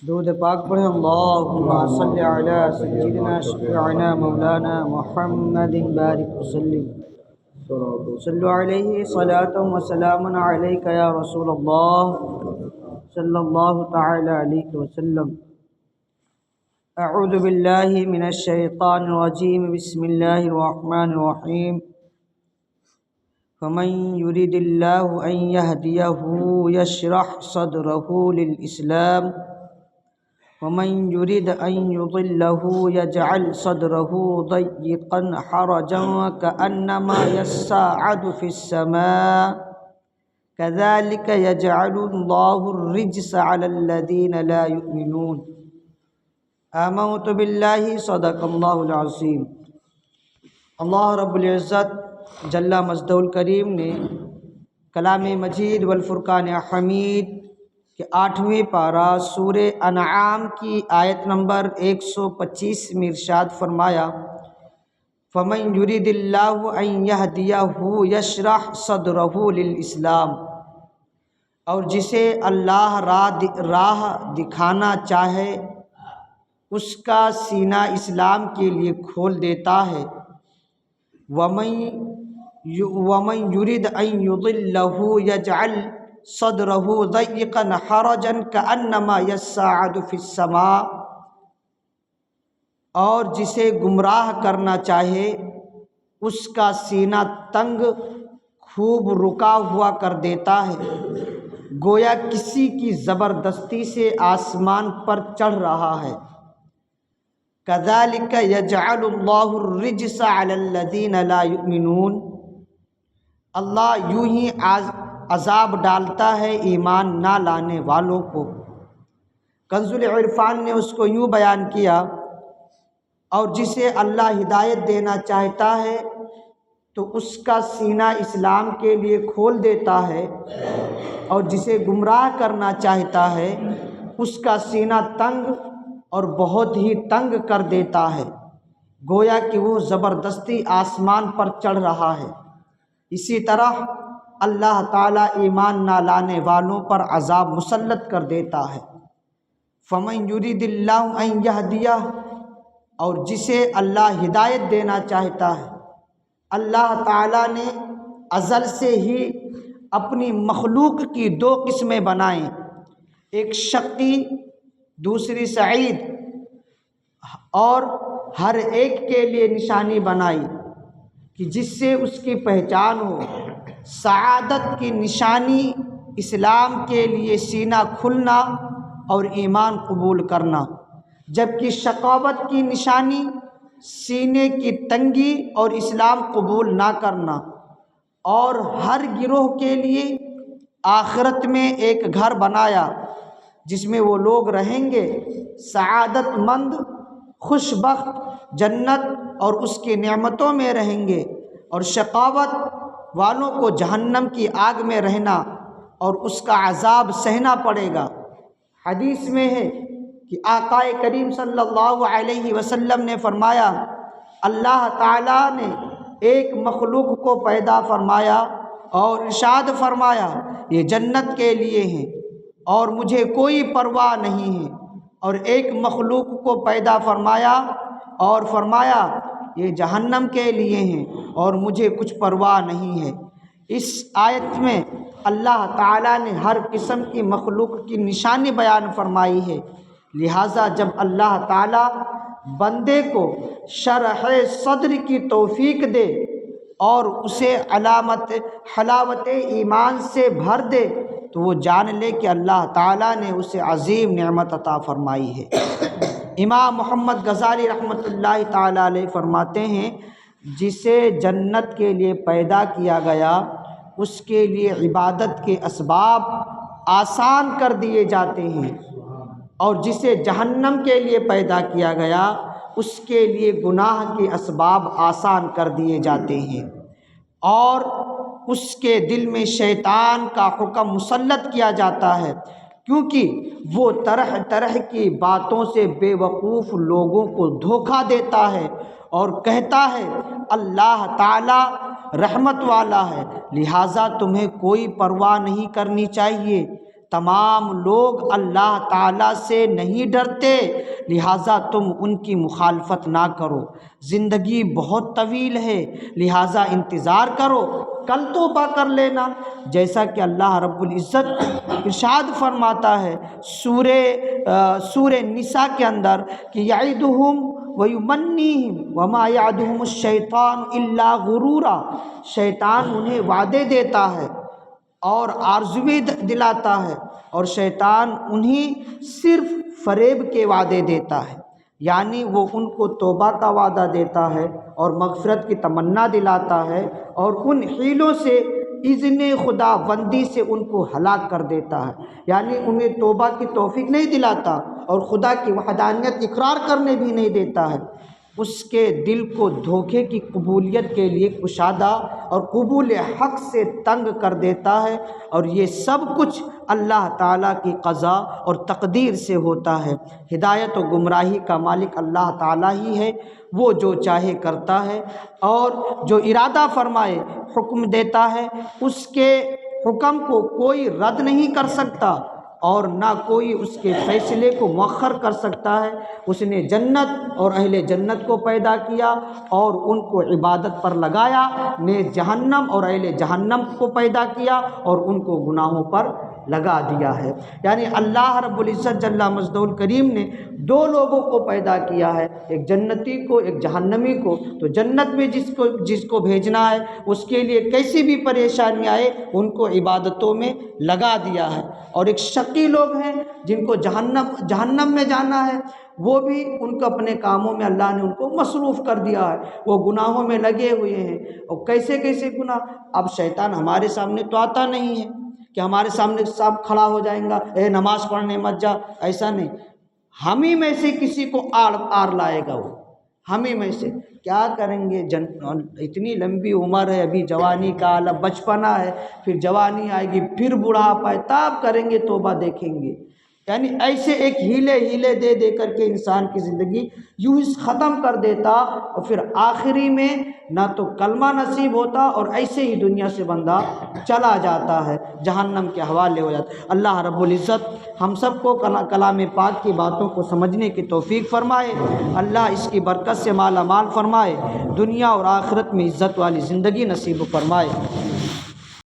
درود پاک پڑھیں۔ اللہم صلی علی سیدنا شفیعنا مولانا محمد بارک وسلم صلو علیہ صلاۃ و سلام علیک یا رسول اللہ صلی اللہ تعالی علیہ وسلم۔ اعوذ باللہ من الشیطان الرجیم، بسم اللہ الرحمن الرحیم۔ فمن یرید اللہ ان یہدیہ یشرح صدرہ للاسلام ومن يريد أن يضله يجعل صدره ضيقا حرجا كأنما يصعد في السماء كذلك يجعل الله الرجس على الذين لا يؤمنون۔ آمنت بالله صدق اللہ العظیم۔ اللہ رب العزت جل مجدہ الکریم نے کلام مجید والفرقان حمید کہ 8ویں پارہ سورہ انعام کی آیت نمبر 125 میں ارشاد فرمایا، فَمَن يُرِدِ اللَّهُ أَن يَهْدِيَهُ يَشْرَحْ صَدْرَهُ لِلْإِسْلَامِ، اور جسے اللہ راہ دکھانا چاہے اس کا سینہ اسلام کے لیے کھول دیتا ہے۔ وَمَن يُرِدْ أَن يُضِلَّهُ يَجْعَلْ صدرہ ضیقا حرجا کأنما یصعد فی السماء، اور جسے گمراہ کرنا چاہے اس کا سینہ تنگ خوب رکا ہوا کر دیتا ہے، گویا کسی کی زبردستی سے آسمان پر چڑھ رہا ہے۔ کذالک یجعل اللہ الرجس علی الذین لا یؤمنون، اللہ یوں ہی عذاب ڈالتا ہے ایمان نہ لانے والوں کو۔ کنز العرفان نے اس کو یوں بیان کیا، اور جسے اللہ ہدایت دینا چاہتا ہے تو اس کا سینہ اسلام کے لیے کھول دیتا ہے، اور جسے گمراہ کرنا چاہتا ہے اس کا سینہ تنگ اور بہت ہی تنگ کر دیتا ہے، گویا کہ وہ زبردستی آسمان پر چڑھ رہا ہے۔ اسی طرح اللہ تعالیٰ ایمان نہ لانے والوں پر عذاب مسلط کر دیتا ہے۔ فَمَن يُرِدِ اللَّهُ أَن يَهْدِيَهُ، اور جسے اللہ ہدایت دینا چاہتا ہے۔ اللہ تعالیٰ نے ازل سے ہی اپنی مخلوق کی 2 قسمیں بنائیں، ایک شقی دوسری سعید، اور ہر ایک کے لیے نشانی بنائی کہ جس سے اس کی پہچان ہو۔ سعادت کی نشانی اسلام کے لیے سینہ کھلنا اور ایمان قبول کرنا، جبکہ شقاوت کی نشانی سینے کی تنگی اور اسلام قبول نہ کرنا۔ اور ہر گروہ کے لیے آخرت میں ایک گھر بنایا جس میں وہ لوگ رہیں گے، سعادت مند، خوش بخت، جنت اور اس کی نعمتوں میں رہیں گے، اور شقاوت والوں کو جہنم کی آگ میں رہنا اور اس کا عذاب سہنا پڑے گا۔ حدیث میں ہے کہ آقا کریم صلی اللہ علیہ وسلم نے فرمایا، اللہ تعالیٰ نے ایک مخلوق کو پیدا فرمایا اور ارشاد فرمایا یہ جنت کے لیے ہیں اور مجھے کوئی پرواہ نہیں ہے، اور ایک مخلوق کو پیدا فرمایا اور فرمایا یہ جہنم کے لیے ہیں اور مجھے کچھ پرواہ نہیں ہے۔ اس آیت میں اللہ تعالیٰ نے ہر قسم کی مخلوق کی نشانی بیان فرمائی ہے، لہٰذا جب اللہ تعالیٰ بندے کو شرح صدر کی توفیق دے اور اسے حلاوت ایمان سے بھر دے تو وہ جان لے کہ اللہ تعالیٰ نے اسے عظیم نعمت عطا فرمائی ہے۔ امام محمد غزالی رحمۃ اللہ تعالیٰ علیہ فرماتے ہیں، جسے جنت کے لیے پیدا کیا گیا اس کے لیے عبادت کے اسباب آسان کر دیے جاتے ہیں، اور جسے جہنم کے لیے پیدا کیا گیا اس کے لیے گناہ کے اسباب آسان کر دیے جاتے ہیں، اور اس کے دل میں شیطان کا حکم مسلط کیا جاتا ہے، کیونکہ وہ طرح طرح کی باتوں سے بے وقوف لوگوں کو دھوکہ دیتا ہے اور کہتا ہے اللہ تعالیٰ رحمت والا ہے، لہٰذا تمہیں کوئی پرواہ نہیں کرنی چاہیے، تمام لوگ اللہ تعالیٰ سے نہیں ڈرتے، لہٰذا تم ان کی مخالفت نہ کرو۔ زندگی بہت طویل ہے، لہٰذا انتظار کرو، کل توبہ کر لینا، جیسا کہ اللہ رب العزت ارشاد فرماتا ہے سورہ نساء کے اندر کہ یعدہم ویمنیہم وما یعدہم الشیطان الا غرورا، شیطان انہیں وعدے دیتا ہے اور آرزویں دلاتا ہے، اور شیطان انہیں صرف فریب کے وعدے دیتا ہے، یعنی وہ ان کو توبہ کا وعدہ دیتا ہے اور مغفرت کی تمنا دلاتا ہے، اور ان حیلوں سے اذن خدا بندی سے ان کو ہلاک کر دیتا ہے، یعنی انہیں توبہ کی توفیق نہیں دلاتا اور خدا کی وحدانیت اقرار کرنے بھی نہیں دیتا ہے، اس کے دل کو دھوکے کی قبولیت کے لیے کشادہ اور قبول حق سے تنگ کر دیتا ہے، اور یہ سب کچھ اللہ تعالیٰ کی قضا اور تقدیر سے ہوتا ہے۔ ہدایت و گمراہی کا مالک اللہ تعالیٰ ہی ہے، وہ جو چاہے کرتا ہے اور جو ارادہ فرمائے حکم دیتا ہے، اس کے حکم کو کوئی رد نہیں کر سکتا اور نہ کوئی اس کے فیصلے کو مؤخر کر سکتا ہے۔ اس نے جنت اور اہل جنت کو پیدا کیا اور ان کو عبادت پر لگایا، نیز جہنم اور اہل جہنم کو پیدا کیا اور ان کو گناہوں پر لگا دیا ہے۔ یعنی اللہ رب العزت جل مجدہ الکریم نے دو لوگوں کو پیدا کیا ہے، ایک جنتی کو ایک جہنمی کو، تو جنت میں جس کو بھیجنا ہے اس کے لیے کیسی بھی پریشانی آئے ان کو عبادتوں میں لگا دیا ہے، اور ایک شقی لوگ ہیں جن کو جہنم میں جانا ہے، وہ بھی ان کو اپنے کاموں میں اللہ نے ان کو مصروف کر دیا ہے، وہ گناہوں میں لگے ہوئے ہیں۔ اور کیسے کیسے گناہ؟ اب شیطان ہمارے سامنے تو آتا نہیں ہے کہ ہمارے سامنے سب کھڑا ہو جائیں گا، اے نماز پڑھنے مت جا، ایسا نہیں، ہم ہی میں سے کسی کو آڑ لائے گا، وہ ہم ہی میں سے کیا کریں گے؟ اتنی لمبی عمر ہے، ابھی جوانی کا عالم، بچپنا ہے، پھر جوانی آئے گی، پھر بڑھاپا ہے، تب کریں گے توبہ، دیکھیں گے۔ یعنی ایسے ایک ہیلے دے کر کے انسان کی زندگی یوں ہی ختم کر دیتا، اور پھر آخری میں نہ تو کلمہ نصیب ہوتا اور ایسے ہی دنیا سے بندہ چلا جاتا ہے، جہنم کے حوالے ہو جاتا ہے۔ اللہ رب العزت ہم سب کو کلام پاک کی باتوں کو سمجھنے کی توفیق فرمائے، اللہ اس کی برکت سے مالا مال فرمائے، دنیا اور آخرت میں عزت والی زندگی نصیب فرمائے۔